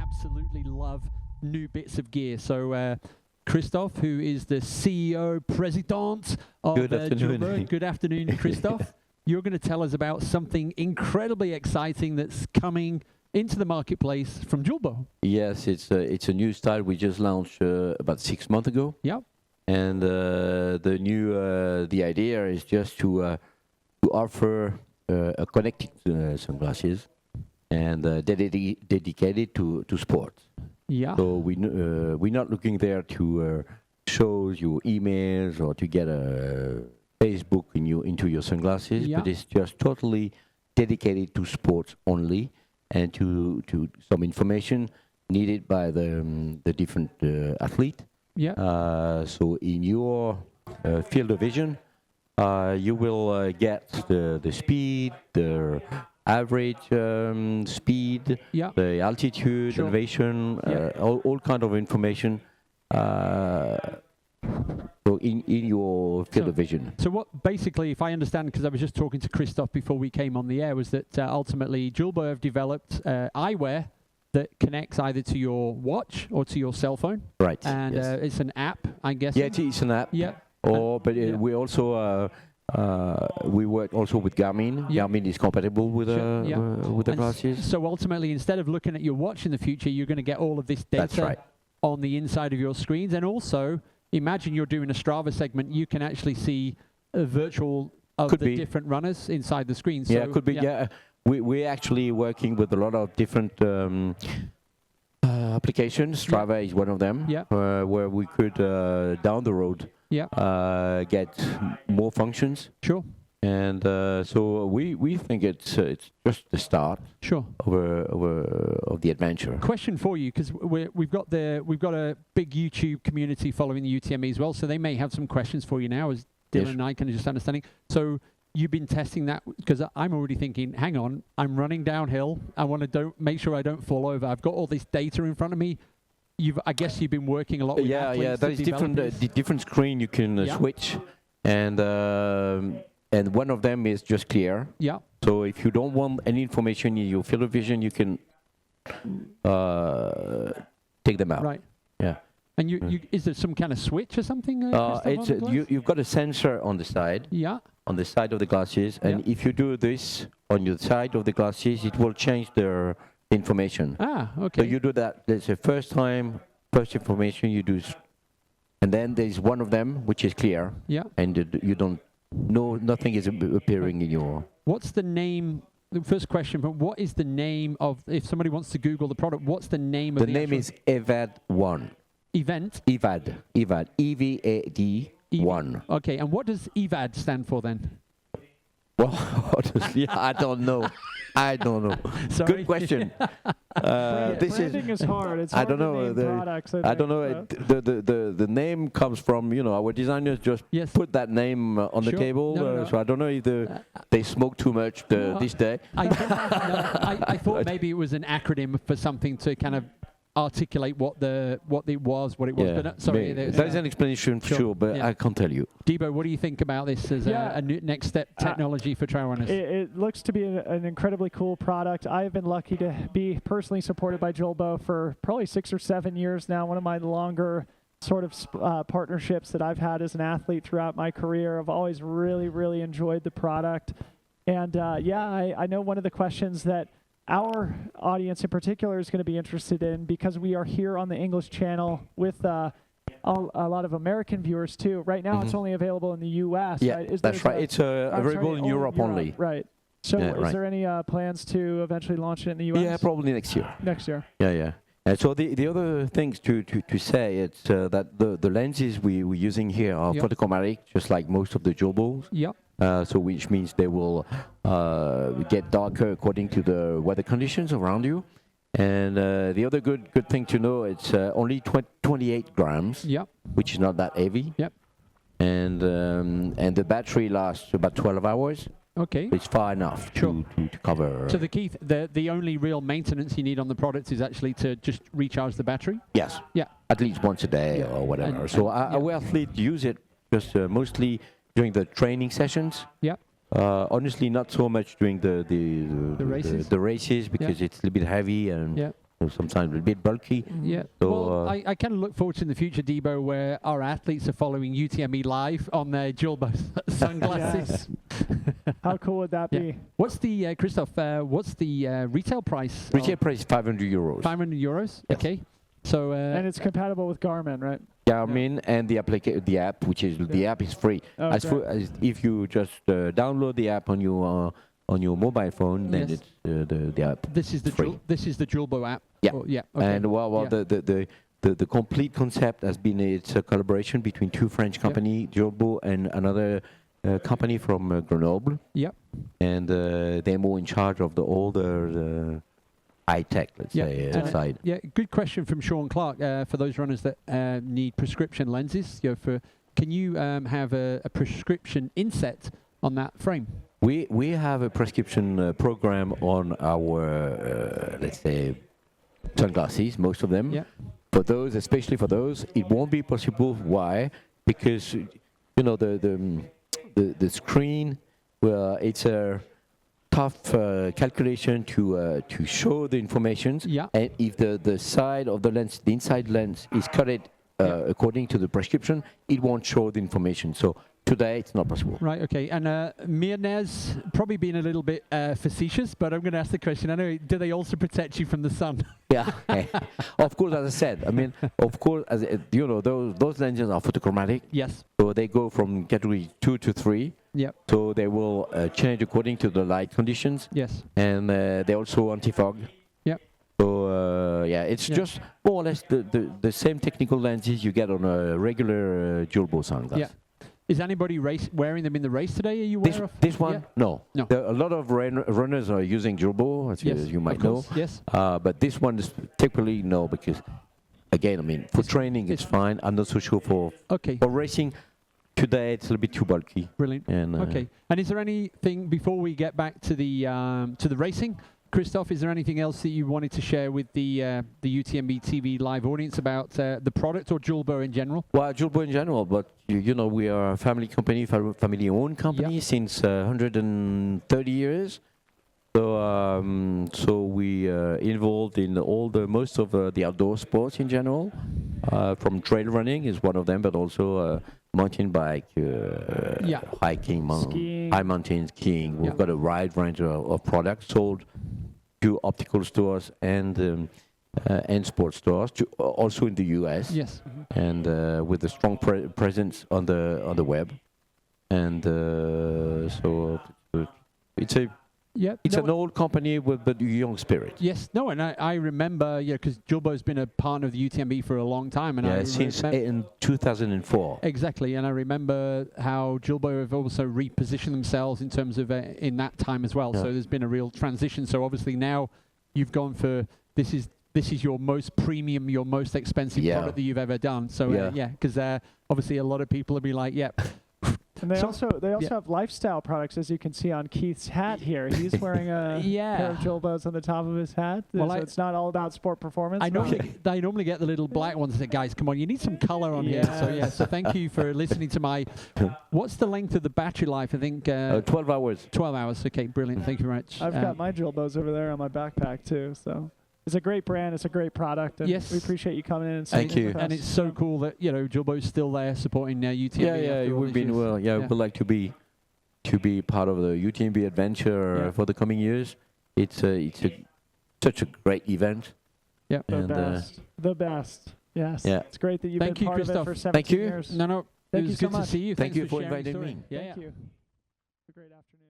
absolutely love new bits of gear. So Christophe, who is the CEO, President of Julbo. Good afternoon, Christophe. You're going to tell us about something incredibly exciting that's coming into the marketplace from Julbo. Yes, it's a new style we just launched about 6 months ago. Yeah. And the idea is just to offer a connected sunglasses and dedicated to sports. Yeah. So we're not looking there to show your emails or to get a Facebook into your sunglasses, yeah. but it's just totally dedicated to sports only and to some information needed by the different athlete. Yeah. So in your field of vision, you will get the speed, the average speed, yeah. the altitude, sure. elevation, yeah. all kind of information. So in your field of vision. So what basically, if I understand, because I was just talking to Christophe before we came on the air, was that ultimately Julbo have developed eyewear that connects either to your watch or to your cell phone. Right. And yes. It's an app, I guess. Yeah, it's an app. Yeah. But yeah. we also we work also with Garmin. Yeah. Garmin is compatible with with the glasses. So ultimately, instead of looking at your watch in the future, you're going to get all of this data That's right. on the inside of your screens. And also, imagine you're doing a Strava segment, you can actually see a virtual of the different runners inside the screen. So, yeah, could be. Yeah. We're actually working with a lot of different applications. Strava is one of them, where we could, down the road, get more functions. Sure. And so we think it's just the start. Sure. Of the adventure. Question for you, because we've got a big YouTube community following the UTMB as well, so they may have some questions for you now, as Dylan and I can just understanding. So you've been testing that, because I'm already thinking, hang on, I'm running downhill. I want to make sure I don't fall over. I've got all this data in front of me. I guess you've been working a lot with athletes. Yeah, there is different screen you can switch, and one of them is just clear. Yeah. So if you don't want any information in your field of vision, you can take them out. Right. Yeah. And is there some kind of switch or something? You've got a sensor on the side. Yeah. On the side of the glasses, and if you do this on your side of the glasses, it will change the information. Ah, okay. So you do that. There's the first information you do, and then there's one of them which is clear. Yeah. And you don't. No, nothing is appearing in your... What's the name... The first question, but what is the name of... If somebody wants to Google the product, what's the name of the... The name is EVAD1. Event? EVAD. EVAD 1. Okay, and what does EVAD stand for then? Well, honestly, I don't know. Sorry. Good question. Branding is hard. It's hard to name products. I don't know. The name comes from, our designers just put that name on the table. So I don't know if they smoke too much this day. I thought maybe it was an acronym for something to kind of articulate what it was. But sorry, there's an explanation for sure, but I can't tell you. Debo, what do you think about this as a next step technology for trail runners? It looks to be an incredibly cool product. I've been lucky to be personally supported by Julbo for probably 6 or 7 years now. One of my longer sort of partnerships that I've had as an athlete throughout my career. I've always really, really enjoyed the product. And I know one of the questions that our audience in particular is going to be interested in, because we are here on the English channel with a lot of American viewers too. Right now it's only available in the US. Yeah, right? That's right. It's available in Europe only. Right. So is there any plans to eventually launch it in the US? Yeah, probably next year. Next year. Yeah. So the other things to say, it's that the lenses we're using here are photochromatic, just like most of the Julbos. Yeah. So which means they will get darker according to the weather conditions around you. And the other good thing to know, it's only 28 grams, which is not that heavy. Yep. And the battery lasts about 12 hours. Okay. It's far enough to cover. So the only real maintenance you need on the product is actually to just recharge the battery? Yes. Yeah. At least once a day or whatever. So our athletes use it just mostly during the training sessions. Yeah. Honestly, not so much during the races because it's a little bit heavy and sometimes a bit bulky. Yeah. So, well, I kind of look forward to in the future, Debo, where our athletes are following UTMB live on their Julbo sunglasses. How cool would that be? What's the, Christophe, what's the retail price? Retail price is 500 euros. 500 euros? Yes. Okay. So, and it's compatible with Garmin, right? Garmin and the app, which is the app is free. Oh, as if you just download the app on your mobile phone, then it's the app. This is the free. This is the Julbo app. Yeah. Oh, yeah. Okay. And the complete concept has been it's a collaboration between two French companies, Julbo and another company from Grenoble. Yep. And they're more in charge of all the high tech, let's say, side. Yeah, good question from Sean Clark. For those runners that need prescription lenses, can you have a prescription inset on that frame? We have a prescription program on our, let's say, sunglasses, most of them. Yeah. For those, especially for those, it won't be possible. Why? Because the screen, well, it's a tough calculation to show the information. Yeah. And if the side of the lens, the inside lens, is cut according to the prescription, it won't show the information. So today it's not possible. Right, okay. And Mirnez, probably being a little bit facetious, but I'm going to ask the question. I know, do they also protect you from the sun? Yeah. Of course, as I said, I mean, of course, as those lenses are photochromatic. Yes. So they go from category 2 to 3. Yep. So they will change according to the light conditions. Yes. And they're also anti-fog. Yep. So it's just more or less the same technical lenses you get on a regular Julbo sunglass. Yeah. Is anybody wearing them in the race today? Are you aware of? This one? Yeah. No. A lot of runners are using Julbo, as you might know. Yes. But this one is typically no, because again, I mean, for training it's fine. I'm not so sure for racing. Today it's a little bit too bulky. Brilliant. And, okay. And is there anything before we get back to the racing, Christophe? Is there anything else that you wanted to share with the UTMB TV live audience about the product or Julbo in general? Well, Julbo in general, but we are a family company, family-owned company since 130 years. So we involved in most of the outdoor sports in general. From trail running is one of them, but also mountain bike, hiking, high mountain skiing. We've got a wide range of products sold to optical stores and sports stores, also in the US. Yes. And with a strong presence on the web. And so it's an old company with a young spirit. Yes, no, and I remember, because Julbo's been a partner of the UTMB for a long time. And since in 2004. Exactly, and I remember how Julbo have also repositioned themselves in terms of in that time as well. Yeah. So there's been a real transition. So obviously now you've gone for, this is your most premium, your most expensive product that you've ever done. So because obviously a lot of people will be like, And they also have lifestyle products, as you can see on Keith's hat here. He's wearing a pair of Julbos on the top of his hat. Well, so it's not all about sport performance. I normally get the little black ones and say, guys, come on, you need some color on here. So thank you for listening to my, what's the length of the battery life? I think 12 hours. 12 hours. Okay, brilliant. Thank you very much. I've got my Julbos over there on my backpack too. So it's a great brand. It's a great product. And we appreciate you coming in and thank you. And it's so cool that Julbo's still there supporting UTMB. We've been we would like to be part of the UTMB adventure for the coming years. It's such a great event. Yeah, the best. Yes. Yeah. It's great that you've been part of it for 17 years. No, Thank you so much. to see you. Thank you for sharing inviting me. Yeah. Thank you. Have a great afternoon.